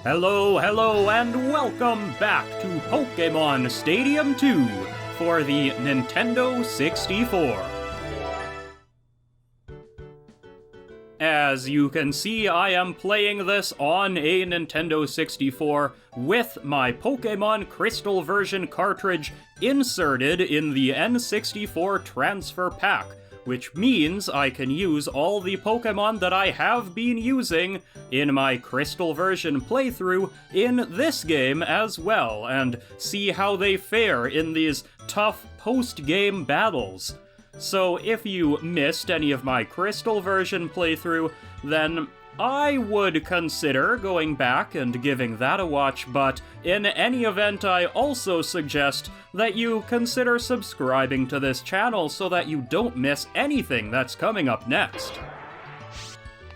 Hello, and welcome back to Pokémon Stadium 2 for the Nintendo 64. As you can see, I am playing this on a Nintendo 64 with my Pokémon Crystal version cartridge inserted in the N64 transfer pack, which means I can use all the Pokémon that I have been using in my Crystal version playthrough in this game as well, and see how they fare in these tough post-game battles. So if you missed any of my Crystal version playthrough, then I would consider going back and giving that a watch, but in any event, I also suggest that you consider subscribing to this channel so that you don't miss anything that's coming up next.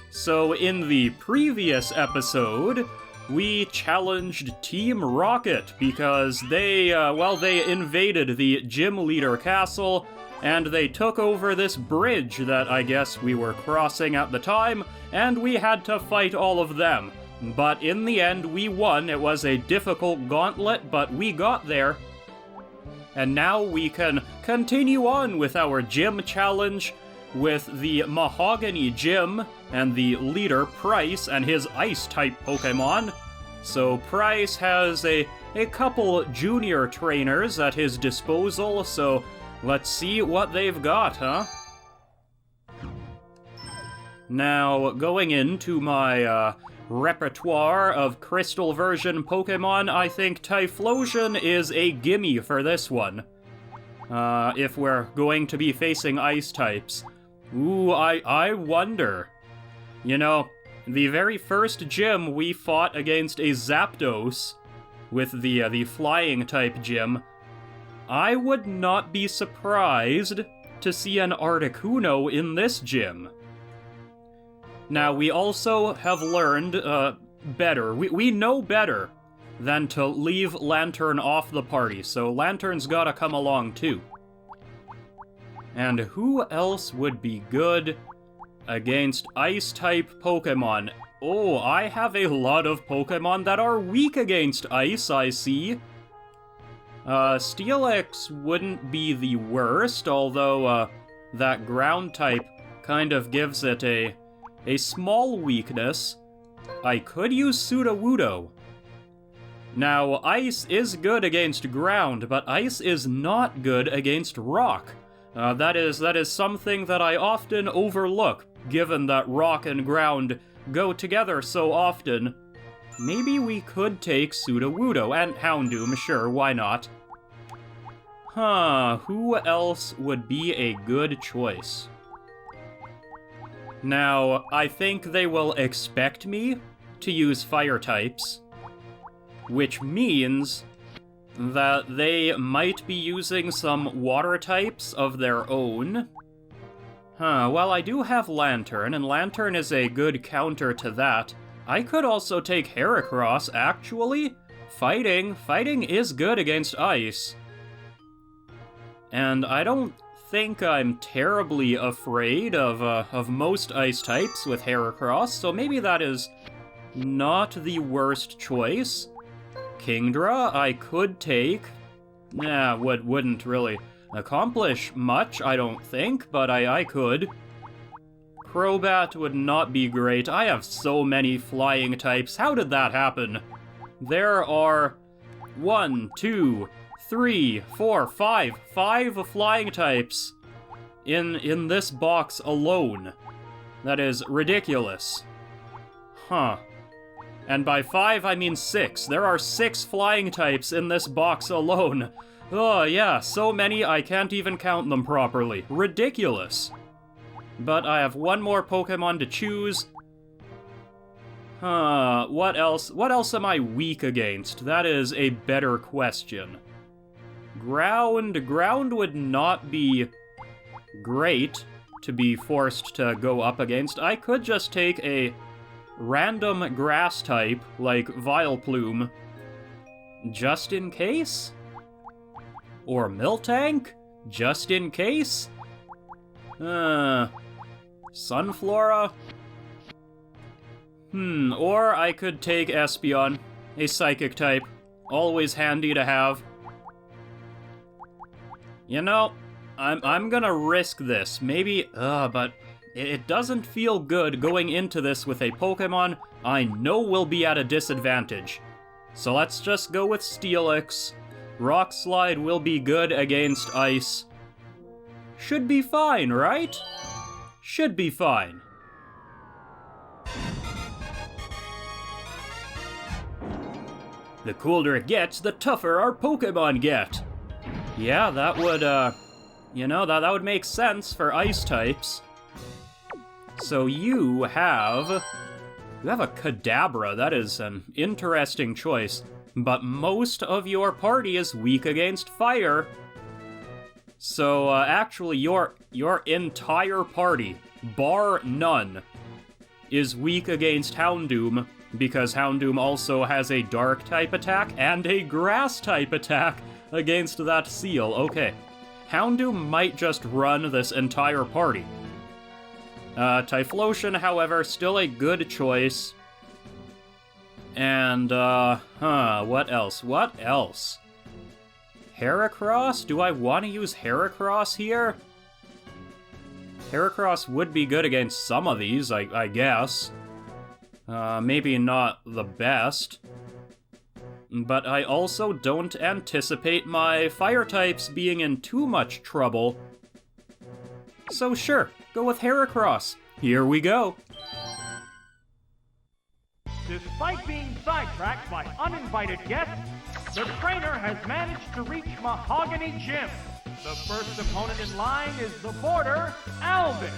So in the previous episode, we challenged Team Rocket because they invaded the Gym Leader Castle, and they took over this bridge that I guess we were crossing at the time, and we had to fight all of them. But in the end, we won. It was a difficult gauntlet, but we got there. And now we can continue on with our gym challenge with the Mahogany Gym and the leader Pryce and his Ice-type Pokémon. So Pryce has a couple junior trainers at his disposal, so let's see what they've got, huh? Now, going into my repertoire of Crystal version Pokémon, I think Typhlosion is a gimme for this one. If we're going to be facing Ice types. Ooh, I wonder. You know, the very first gym we fought against a Zapdos with the flying type gym. I would not be surprised to see an Articuno in this gym. Now, we also have learned better. We know better than to leave Lantern off the party, so Lantern's gotta come along too. And who else would be good against Ice-type Pokémon? Oh, I have a lot of Pokémon that are weak against Ice, I see. Steelix wouldn't be the worst, although, that ground type kind of gives it a small weakness. I could use Sudowoodo. Now, Ice is good against ground, but Ice is not good against rock. That is something that I often overlook, given that rock and ground go together so often. Maybe we could take Sudowoodo, and Houndoom, sure, why not? Huh, who else would be a good choice? Now, I think they will expect me to use fire types, which means that they might be using some water types of their own. Huh, well, I do have Lantern, and Lantern is a good counter to that. I could also take Heracross, actually. Fighting is good against Ice. And I don't think I'm terribly afraid of most Ice types with Heracross, so maybe that is not the worst choice. Kingdra, I could take. Nah, wouldn't really accomplish much, I don't think, but I could. Crobat would not be great. I have so many flying types. How did that happen? There are 1, 2, 3, 4, 5 flying types in this box alone. That is ridiculous. Huh. And by 5, I mean 6. There are 6 flying types in this box alone. Oh, yeah, so many I can't even count them properly. Ridiculous. But I have one more Pokemon to choose. What else? What else am I weak against? That is a better question. Ground would not be great to be forced to go up against. I could just take a random grass type, like Vileplume, just in case? Or Miltank, just in case? Sunflora? Or I could take Espeon, a psychic type. Always handy to have. You know, I'm gonna risk this. Maybe, but it doesn't feel good going into this with a Pokemon I know will be at a disadvantage. So let's just go with Steelix. Rock Slide will be good against Ice. Should be fine, right? Should be fine. The colder it gets, the tougher our Pokemon get. Yeah, that would, you know, that would make sense for Ice types. So you have a Kadabra. That is an interesting choice. But most of your party is weak against fire. So, actually, your entire party, bar none, is weak against Houndoom, because Houndoom also has a Dark-type attack and a Grass-type attack against that Seal. Okay, Houndoom might just run this entire party. Typhlosion, however, still a good choice. And, what else? What else? Heracross? Do I want to use Heracross here? Heracross would be good against some of these, I guess. Maybe not the best. But I also don't anticipate my fire types being in too much trouble. So sure, go with Heracross. Here we go. Despite being sidetracked by uninvited guests, the trainer has managed to reach Mahogany Gym. The first opponent in line is the boarder, Alvin.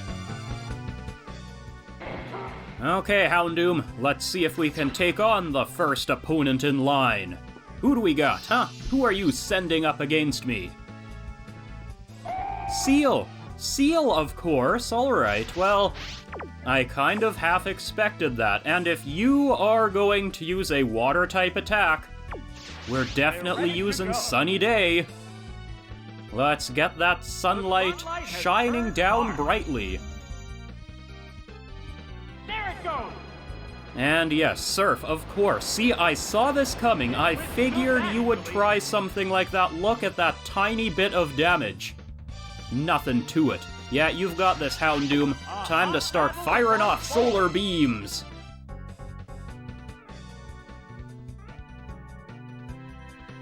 Okay, Houndoom, let's see if we can take on the first opponent in line. Who do we got, huh? Who are you sending up against me? Seal! Seal, of course, alright, well, I kind of half expected that, and if you are going to use a water-type attack, we're definitely using Sunny Day. Let's get that sunlight shining down brightly. There it goes! And yes, Surf, of course. See, I saw this coming. I figured you would try something like that. Look at that tiny bit of damage. Nothing to it. Yeah, you've got this, Houndoom. Time to start firing off solar beams.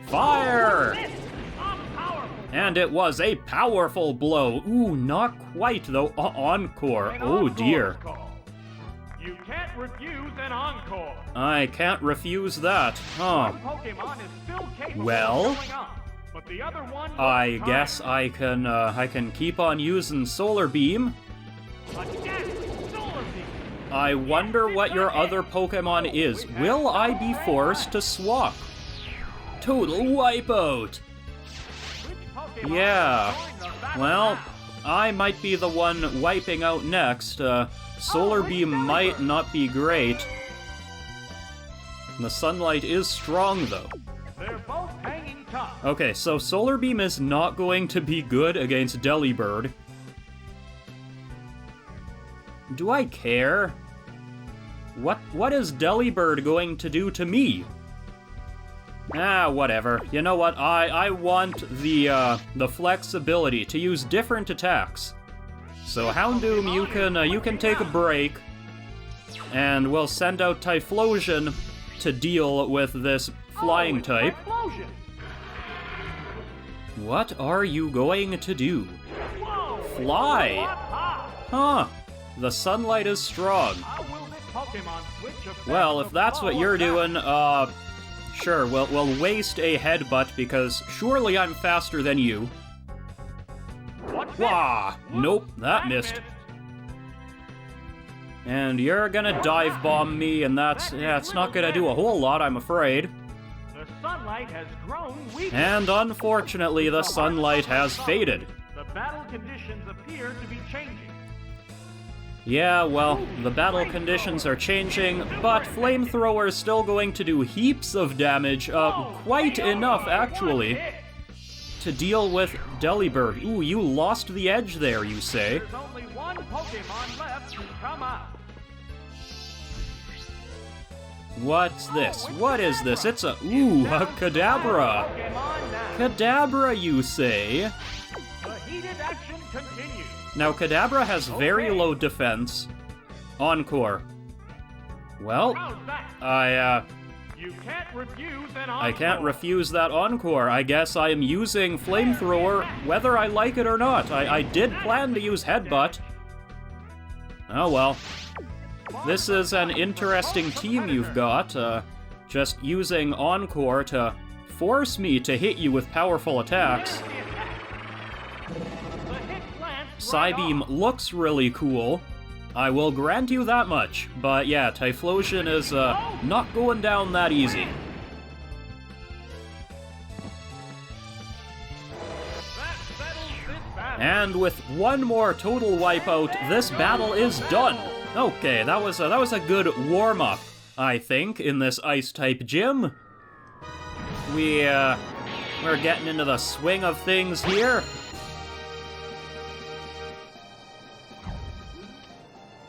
Fire! And it was a powerful blow. Ooh, not quite, though. Encore. Oh, dear. You can't refuse an encore. I can't refuse that. Huh. Well, but the other one I guess I can keep on using Solar Beam. I wonder what your other Pokemon is. Will I be forced to swap? Total wipeout! Yeah. Well, I might be the one wiping out next. Solar Beam might not be great. The sunlight is strong, though. They're both hanging tough. Okay, so Solar Beam is not going to be good against Delibird. Do I care? What is Delibird going to do to me? Ah, whatever. You know what? I want the flexibility to use different attacks. So Houndoom, you can take a break, and we'll send out Typhlosion to deal with this flying type. What are you going to do? Fly! Huh. The sunlight is strong. Well, if that's what you're doing, sure, we'll waste a headbutt because surely I'm faster than you. Wah! Nope, that missed. And you're gonna dive bomb me, and it's not gonna do a whole lot, I'm afraid. The sunlight has grown weaker. And unfortunately, the sunlight has faded. The battle conditions appear to be changing. Yeah, well, the battle conditions are changing, but Flamethrower is still going to do heaps of damage, quite enough, actually, to deal with Delibird. Ooh, you lost the edge there, you say. There's only one Pokemon left to come out. What's this? What is this? It's a Kadabra. Pokemon now. Kadabra, you say? The heated action continues. Now, Kadabra has very low defense. Encore. Well, How's that? You can't refuse an encore. I can't refuse that Encore. I guess I am using Flamethrower, whether I like it or not. I did plan to use Headbutt. Oh well. This is an interesting team you've got. Just using Encore to force me to hit you with powerful attacks. The hit glanced Psybeam right looks really cool. I will grant you that much. But yeah, Typhlosion is not going down that easy. off. That settles this battle. And with one more total wipeout, this battle is done. Okay, that was a good warm-up, I think, in this Ice-type gym. We're getting into the swing of things here.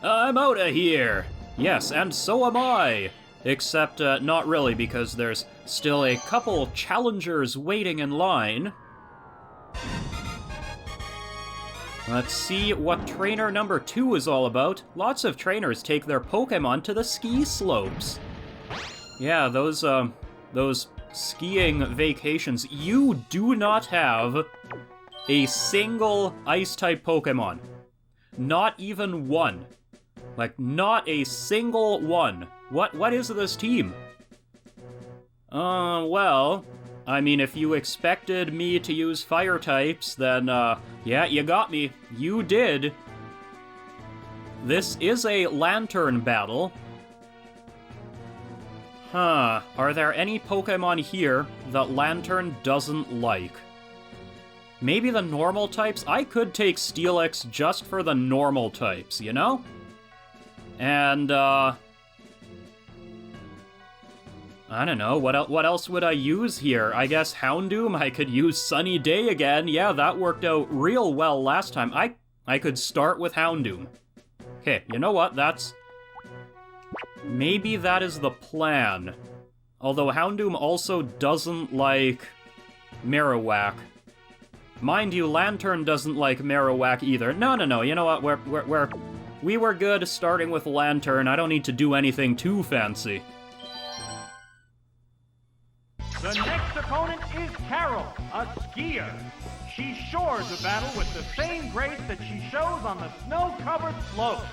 I'm out of here. Yes, and so am I. Except, not really, because there's still a couple challengers waiting in line. Let's see what trainer number 2 is all about. Lots of trainers take their Pokemon to the ski slopes. Yeah, those skiing vacations. You do not have a single Ice-type Pokemon. Not even one. Like, not a single one. What is this team? Well, I mean, if you expected me to use fire types, then, yeah, you got me. You did. This is a Lantern battle. Huh, are there any Pokemon here that Lantern doesn't like? Maybe the normal types? I could take Steelix just for the normal types, you know? And, I don't know, what else would I use here? I guess Houndoom, I could use Sunny Day again. Yeah, that worked out real well last time. I could start with Houndoom. Okay, you know what, maybe that is the plan. Although Houndoom also doesn't like Marowak. Mind you, Lantern doesn't like Marowak either. No, you know what, we were good starting with Lantern. I don't need to do anything too fancy. The next opponent is Carol, a skier. She shores the battle with the same grace that she shows on the snow-covered slopes.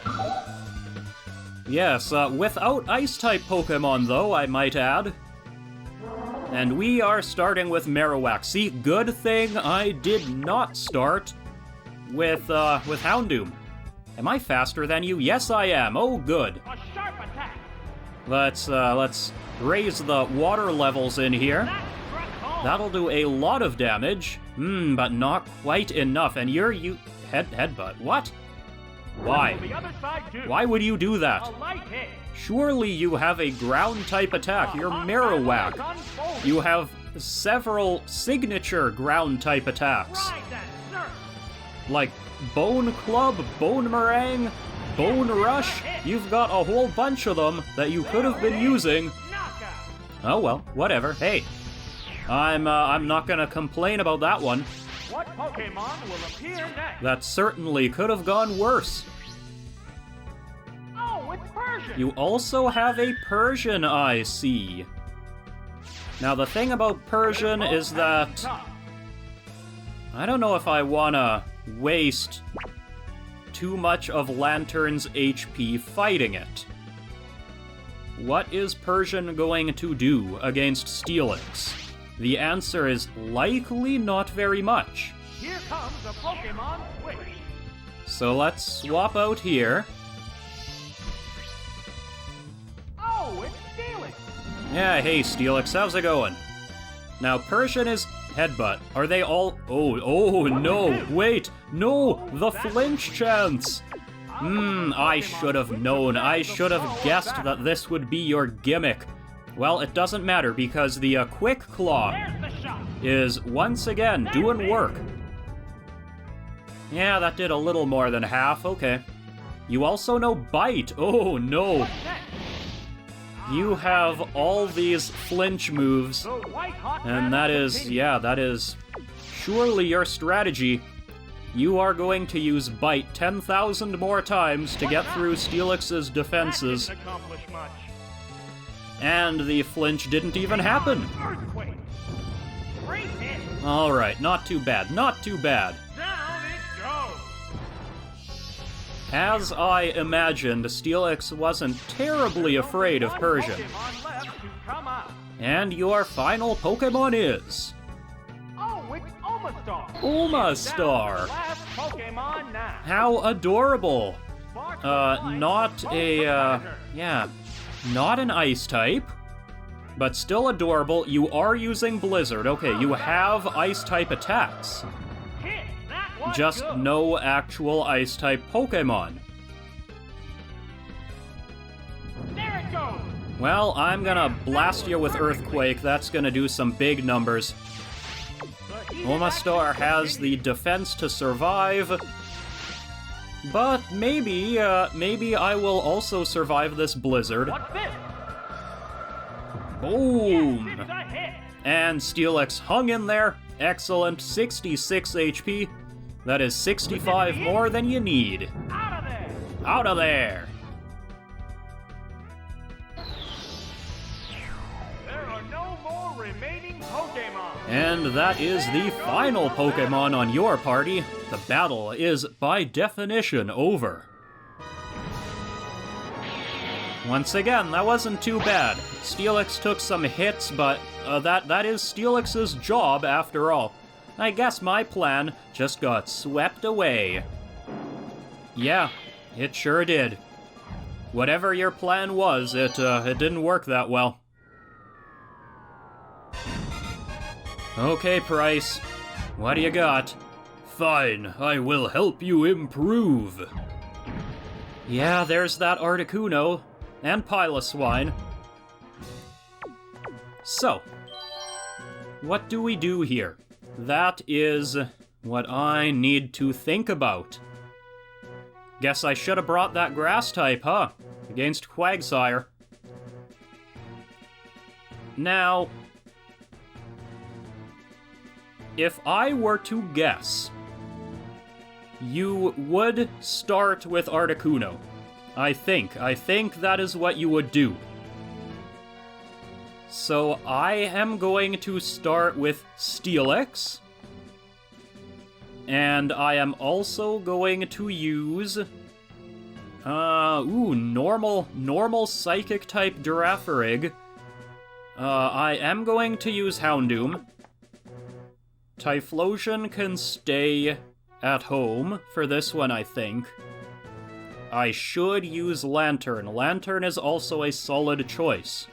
Yes, without Ice-type Pokemon, though, I might add. And we are starting with Marowak. See, good thing I did not start with Houndoom. Am I faster than you? Yes, I am. Oh, good. A sharp attack. Let's raise the water levels in here. That struck home. That'll do a lot of damage. But not quite enough. And headbutt. What? Why? The other side too. Why would you do that? A light hit. Surely you have a ground-type attack. You're Marowak. You have several signature ground-type attacks. Ride that surf. Like Bone Club, Bone Meringue, Bone Rush. You've got a whole bunch of them that you could have been using. Knockout. Oh well, whatever. Hey, I'm not gonna complain about that one. What Pokemon will appear next? That certainly could have gone worse. Oh, it's Persian. You also have a Persian, I see. Now the thing about Persian is that I don't know if I wanna waste too much of Lantern's HP fighting it. What is Persian going to do against Steelix? The answer is likely not very much. Here comes a Pokemon switch. So let's swap out here. Oh, it's Steelix. Yeah, hey Steelix, how's it going? Now Persian is Headbutt. Are they all... Oh no, wait, no, the flinch chance. I should have known. I should have guessed that this would be your gimmick. Well, it doesn't matter because the Quick Claw... There's the shot. is once again doing work. Yeah, that did a little more than half, okay. You also know Bite. Oh no. You have all these flinch moves, and that is, yeah, that is surely your strategy. You are going to use Bite 10,000 more times to get through Steelix's defenses. And the flinch didn't even happen. Alright, not too bad, not too bad. As I imagined, Steelix wasn't terribly afraid of Persian. And your final Pokemon is... Oh, it's Omastar! Omastar! How adorable! Not a, yeah, not an Ice type, but still adorable. You are using Blizzard. Okay, you have Ice type attacks. Just no actual Ice-type Pokemon. There it goes. Well, I'm gonna blast you with Earthquake. That's gonna do some big numbers. Omastar has the defense to survive. But maybe I will also survive this Blizzard. What's this? Boom! Yes, it's a hit. And Steelix hung in there. Excellent, 66 HP. That is 65 more than you need. Out of there! Out of there! There are no more remaining Pokemon. And that is the final Pokemon on your party. The battle is, by definition, over. Once again, that wasn't too bad. Steelix took some hits, but that is Steelix's job after all. I guess my plan just got swept away. Yeah, it sure did. Whatever your plan was, it didn't work that well. Okay, Price. What do you got? Fine, I will help you improve. Yeah, there's that Articuno. And Piloswine. So, what do we do here? That is what I need to think about. Guess I should have brought that grass type, huh? Against Quagsire. Now, if I were to guess, you would start with Articuno. I think that is what you would do. So I am going to start with Steelix. And I am also going to use... normal Psychic type Girafarig. I am going to use Houndoom. Typhlosion can stay at home for this one, I think. I should use Lantern. Lantern is also a solid choice.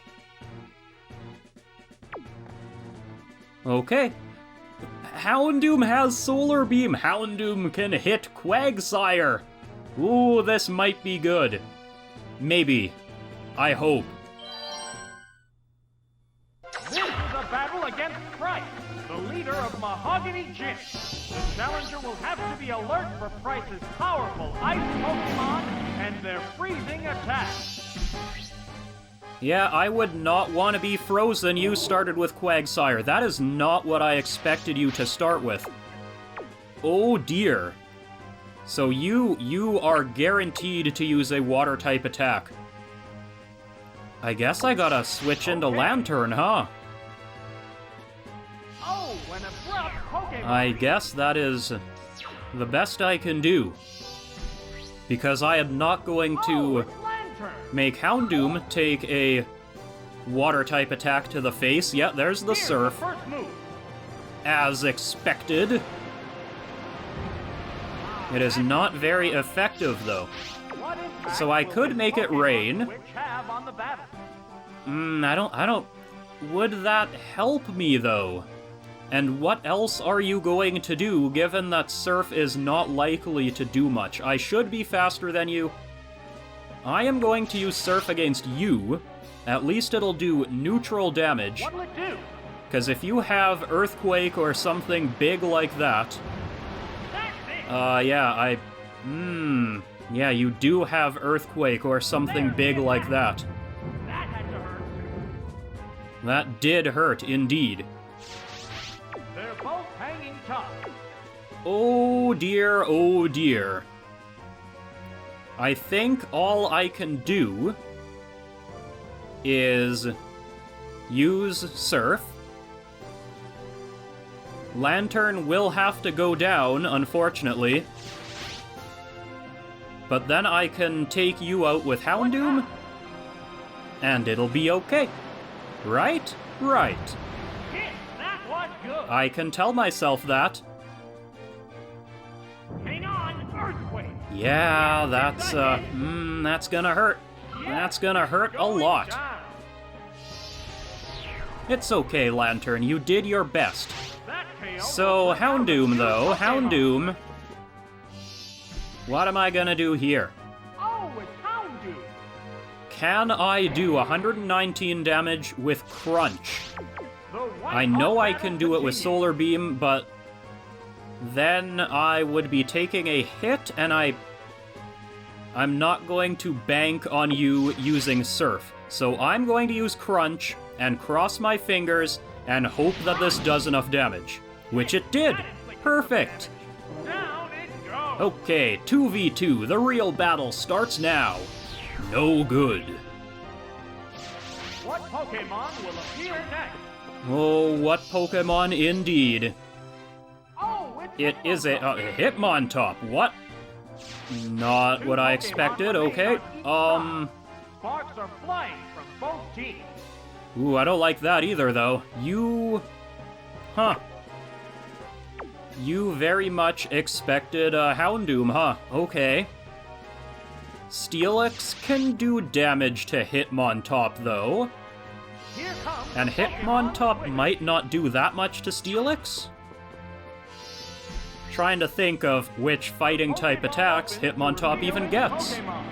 Okay. Houndoom has Solar Beam. Houndoom can hit Quagsire. Ooh, this might be good. Maybe. I hope. This is a battle against Price, the leader of Mahogany Gym. The challenger will have to be alert for Price's powerful ice Pokemon and their freezing attacks. Yeah, I would not want to be frozen. You started with Quagsire. That is not what I expected you to start with. Oh dear. So you are guaranteed to use a water-type attack. I guess I gotta switch into Lantern, huh? Oh, an abrupt Pokemon. I guess that is the best I can do. Because I am not going to make Houndoom take a water-type attack to the face. Yeah, there's the Surf. As expected. It is not very effective, though. So I could make it rain. I don't... Would that help me, though? And what else are you going to do, given that Surf is not likely to do much? I should be faster than you. I am going to use Surf against you. At least it'll do neutral damage. What'll it do? Because if you have Earthquake or something big like that... yeah, yeah, you do have Earthquake or something big like that. That had to hurt. That did hurt, indeed. They're both hanging tough. Oh dear, oh dear. I think all I can do is use Surf. Lantern will have to go down, unfortunately. But then I can take you out with Houndoom, and it'll be okay. Right? Right. Hit! That was good! I can tell myself that. Hang on, Earthquake! Yeah, that's gonna hurt. That's gonna hurt a lot. Down. It's okay, Lantern, you did your best. That KO So, will bring out the Houndoom, new though, Pokemon. Houndoom. What am I gonna do here? Oh, it's Houndoom! Can I do 119 damage with Crunch? The white I know I battle can do it with continues. Solar Beam, but then I would be taking a hit, and I'm not going to bank on you using Surf. So I'm going to use Crunch and cross my fingers and hope that this does enough damage. Which it did! Perfect! Down it goes! Okay, 2v2, the real battle starts now. No good. What Pokemon will appear next? Oh, what Pokemon indeed. Oh, it's It is a Hitmontop. What? Not what I expected, okay. Sparks are flying from both teams. Ooh, I don't like that either, though. Huh. You very much expected Houndoom, huh? Okay. Steelix can do damage to Hitmontop, though. Here comes And the Pokemon Hitmontop Wizard. might not do that much to Steelix? Trying to think of which fighting type Pokeball attacks opens to Hitmontop reveal even its gets. Pokemon.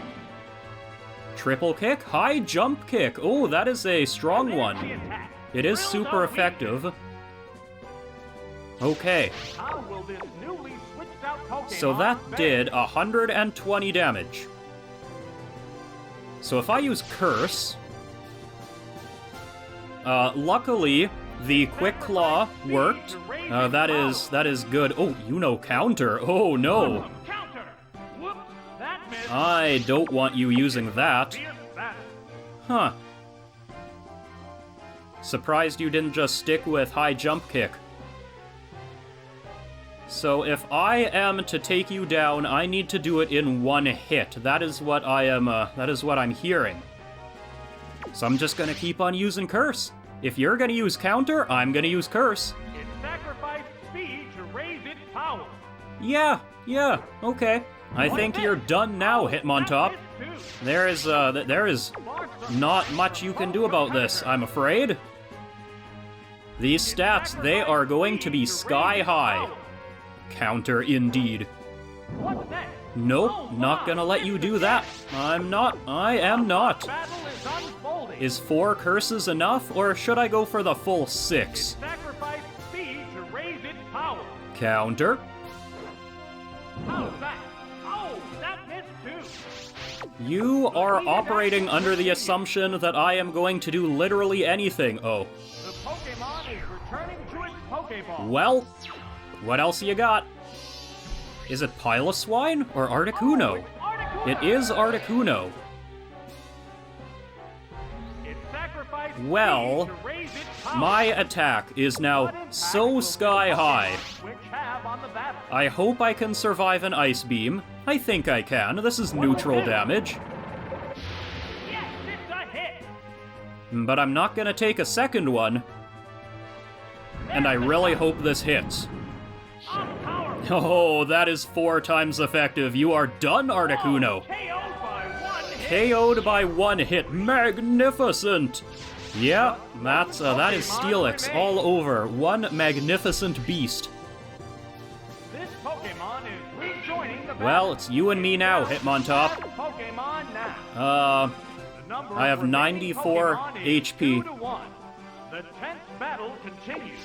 Triple kick, high jump kick. Oh, that is a strong Energy one. attack. It is Drills super out effective. Okay, How will this newly switched out Pokemon so that fare? did 120 damage. So if I use Curse... luckily, the Quick Claw worked. That is good. Oh, you know Counter. Oh no. Counter. Whoops, that missed. I don't want you using that. Fierce battle. Huh. Surprised you didn't just stick with high jump kick. So if I am to take you down, I need to do it in one hit. That is what I'm hearing. So I'm just gonna keep on using Curse. If you're gonna use Counter, I'm gonna use Curse. It sacrificed speed to raise its power. Yeah, okay. I think you're done now, Hitmontop. That missed too. There is Sparks are not much you can do about this, I'm afraid. These stats, they are going to be sky high. Counter indeed. What's next? Nope, Oh, not my, gonna let you do that. I am not. Battle is unfolding. Is 4 curses enough, or should I go for the full 6? Sacrifice speed to raise its power. Counter. How's that? Oh, that missed too. You are operating under the assumption that I am going to do literally anything. Oh. The Pokemon is returning to its Pokeball. Well, what else you got? Is it Piloswine or Articuno? Articuno. It is Articuno. It sacrificed Well, speed to raise its power. My attack is now What impact so will sky the high. Pokemon Switch have on the battle? I hope I can survive an Ice Beam. I think I can. This is neutral damage. Yes, it's a hit. But I'm not gonna take a second one. And I really hope this hits. Unpowerful. Oh, that is 4 times effective. You are done, Articuno. KO'd by one hit. KO'd by 1 hit. Magnificent! Yeah, that is Steelix all over. One magnificent beast. This Pokemon is rejoining the battle. Well, it's you and me now, Hitmontop. Pokemon now. The number I have of remaining 94 Pokemon is HP. 2-1. The tense battle continues.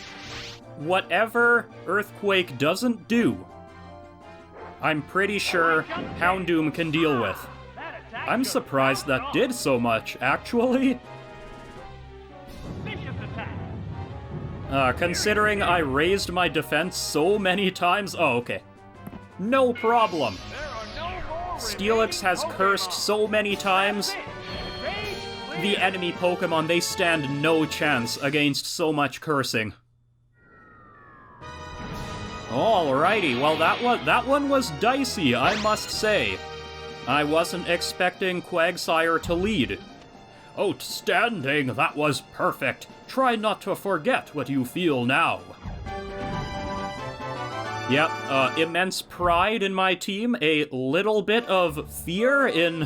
Whatever Earthquake doesn't do, I'm pretty sure Houndoom can deal with. That attack I'm just surprised that bounced did so much, actually. off. Vicious attack. Considering I raised my defense so many times. Oh, okay. No problem. There are no more Steelix has remaining cursed Pokemon. so many times. Stage clear. The enemy Pokemon, they stand no chance against so much cursing. Alrighty, well that one was dicey, I must say. I wasn't expecting Quagsire to lead. Outstanding, that was perfect. Try not to forget what you feel now. Yep, immense pride in my team, a little bit of fear in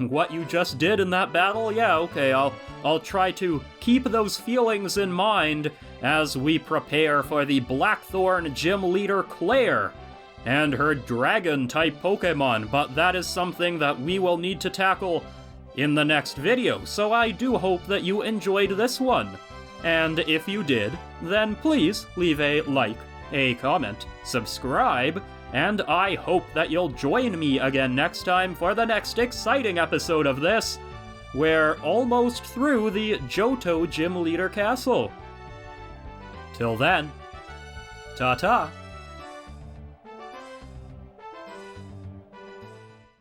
what you just did in that battle. Yeah, okay, I'll try to keep those feelings in mind as we prepare for the Blackthorn gym leader Claire and her dragon-type Pokemon, but that is something that we will need to tackle in the next video, so I do hope that you enjoyed this one. And if you did, then please leave a like, a comment, subscribe, and I hope that you'll join me again next time for the next exciting episode of this. We're almost through the Johto Gym Leader Castle. Till then, ta-ta!